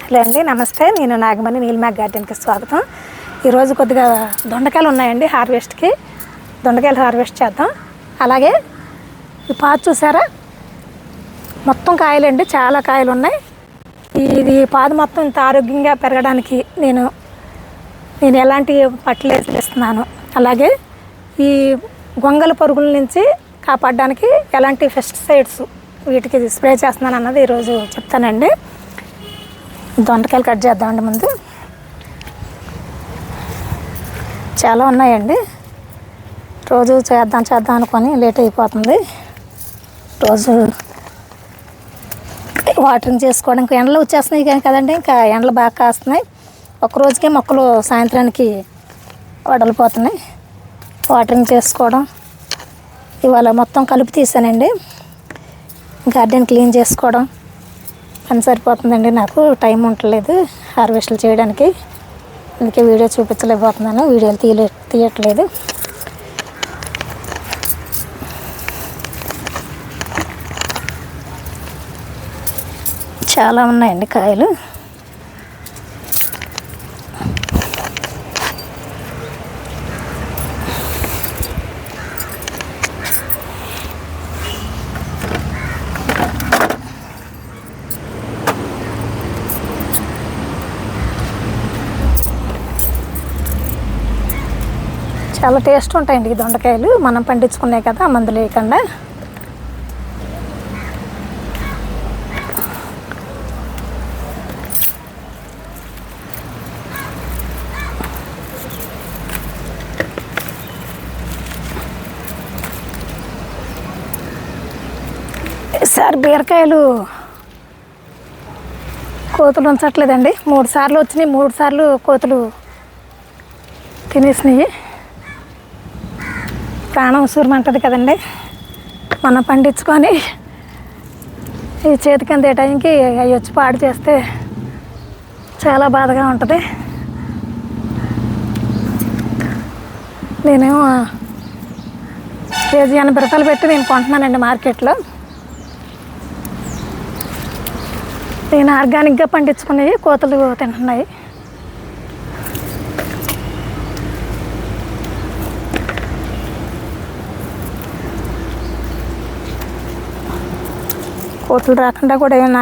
Hello అండి, నమస్తే. నేను నాగమణి నీలిమా గార్డెన్కి స్వాగతం. ఈరోజు కొద్దిగా దొండకాయలు ఉన్నాయండి హార్వెస్ట్కి. దొండకాయలు హార్వెస్ట్ చేద్దాం. అలాగే ఈ పాదు చూసారా, మొత్తం కాయలండి, చాలా కాయలు ఉన్నాయి. ఇది పాదు మొత్తం ఇంత ఆరోగ్యంగా పెరగడానికి నేను ఎలాంటి ఫర్టిలైజర్ ఇస్తున్నాను, అలాగే ఈ గొంగల పురుగుల నుంచి కాపాడడానికి ఎలాంటి పెస్టిసైడ్స్ వీటికి స్ప్రే చేస్తున్నాను అన్నది ఈరోజు చెప్తానండి. దొండకాయలు కట్ చేద్దామండి. ముందు చాలా ఉన్నాయండి. రోజు చేద్దాం అనుకొని లేట్ అయిపోతుంది. రోజు వాటరింగ్ చేసుకోవడానికి ఎండలు వచ్చేస్తున్నాయి కదండి, ఇంకా ఎండలు బాగా కాస్తున్నాయి. ఒక రోజుకే మొక్కలు సాయంత్రానికి వడలిపోతున్నాయి. వాటరింగ్ చేసుకోవడం, ఇవాళ మొత్తం కలుపు తీసానండి. గార్డెన్ క్లీన్ చేసుకోవడం పని సరిపోతుందండి. నాకు టైం ఉండలేదు హార్వెస్ట్లు చేయడానికి, అందుకే వీడియో చూపించలేకపోతున్నాను, వీడియోలు తీయట్లేదు. చాలా ఉన్నాయండి కాయలు. చాలా టేస్ట్ ఉంటాయండి ఈ దొండకాయలు, మనం పండించుకున్నాయి కదా, మందులు వేయకుండా. ఈసారి బీరకాయలు కోతులు ఉంచట్లేదండి. 3 సార్లు వచ్చినాయి, 3 సార్లు కోతులు తినేసినాయి. ప్రాణం సూరమంటది కదండి, మనం పండించుకొని ఈ చేతికి అందే టైంకి అవి వచ్చి పాడు చేస్తే చాలా బాధగా ఉంటుంది. నేనేమో కేజీ 80 రూపాయలు పెట్టి నేను కొంటున్నానండి మార్కెట్లో. నేను ఆర్గానిక్గా పండించుకునేవి కోతలు తింటున్నాయి. కోతులు రాకుండా కూడా ఏం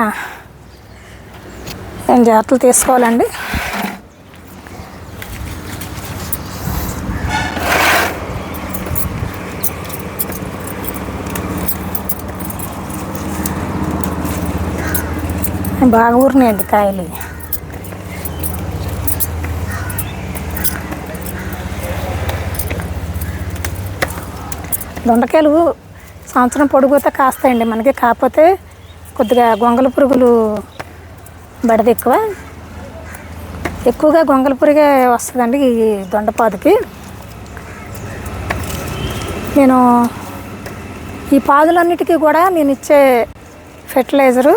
జాగ్రత్తలు తీసుకోవాలండి. బాగా ఊరినాయండి కాయలు. దొండకాయలు సంవత్సరం పొడుగుతా కాస్తాయండి మనకి, కాకపోతే కొద్దిగా గొంగల పురుగులు బెడద ఎక్కువగా గొంగల పురుగే వస్తుందండి ఈ దొండపాదుకి. నేను ఈ పాదులన్నిటికీ కూడా నేను ఇచ్చే ఫెర్టిలైజరు,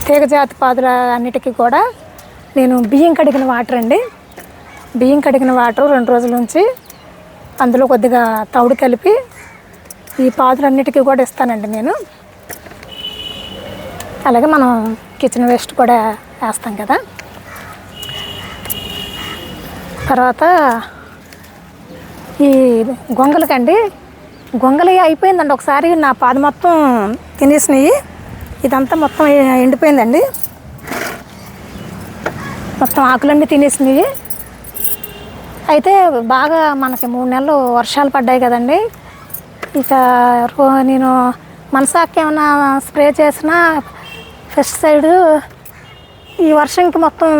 తీగజాతి పాదుల అన్నిటికీ కూడా నేను బియ్యం కడిగిన వాటర్ అండి. బియ్యం కడిగిన వాటర్ 2 రోజుల నుంచి అందులో కొద్దిగా తౌడు కలిపి ఈ పాదులన్నిటికీ కూడా ఇస్తానండి నేను. అలాగే మనం కిచెన్ వేస్ట్ కూడా వేస్తాం కదా. తర్వాత ఈ గొంగలకండి, గొంగలి అయిపోయిందండి. ఒకసారి నా పాదు మొత్తం తినేసినాయి, ఇదంతా మొత్తం ఎండిపోయిందండి, మొత్తం ఆకులన్నీ తినేసినాయి. అయితే బాగా మనకి 3 నెలలు వర్షాలు పడ్డాయి కదండి. ఇక నేను మనసాకి ఏమైనా స్ప్రే చేసినా పెస్టిసైడ్ ఈ వర్షంకి మొత్తం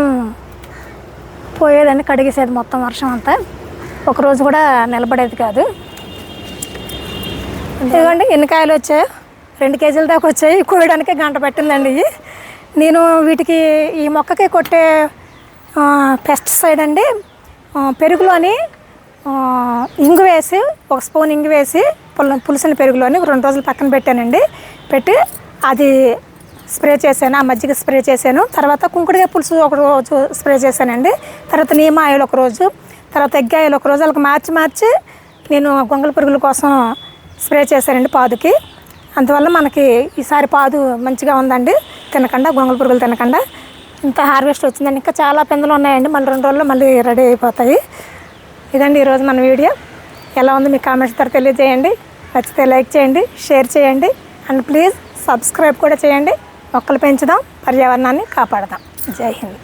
పోయేదండి, కడిగేసేది మొత్తం వర్షం అంతా, ఒకరోజు కూడా నిలబడేది కాదు. ఇదిగోండి ఎన్ని కాయలు వచ్చాయో, 2 కేజీల దాకా వచ్చాయి. కోయడానికి గంట పట్టిందండి. నేను వీటికి ఈ మొక్కకి కొట్టే పెస్టిసైడ్ అండి, పెరుగులోని ఇంగు వేసి, 1 స్పూన్ ఇంగు వేసి పులిసిన పెరుగులోని 2 రోజులు పక్కన పెట్టానండి. పెట్టి అది స్ప్రే చేశాను, ఆ మజ్జిగ స్ప్రే చేశాను. తర్వాత కుంకుడుగా పులుసు 1 రోజు స్ప్రే చేశానండి. తర్వాత నీమ ఆయిల్ 1 రోజు, తర్వాత ఎగ్ ఆయిల్ 1 రోజు, వాళ్ళకి మార్చి నేను గొంగళ పురుగుల కోసం స్ప్రే చేశానండి పాదుకి. అందువల్ల మనకి ఈసారి పాదు మంచిగా ఉందండి. తినకుండా, గొంగళి పురుగులు తినకుండా ఇంత హార్వెస్ట్ వచ్చిందండి. ఇంకా చాలా పిందెలు ఉన్నాయండి. మళ్ళీ 2 రోజుల్లో మళ్ళీ రెడీ అయిపోతాయి. ఇదండి ఈరోజు మన వీడియో. ఎలా ఉంది మీ కామెంట్స్ ద్వారా తెలియజేయండి. నచ్చితే లైక్ చేయండి, షేర్ చేయండి, అండ్ ప్లీజ్ సబ్స్క్రైబ్ కూడా చేయండి. మొక్కలు పెంచుదాం, పర్యావరణాన్ని కాపాడదాం. జై హింద్.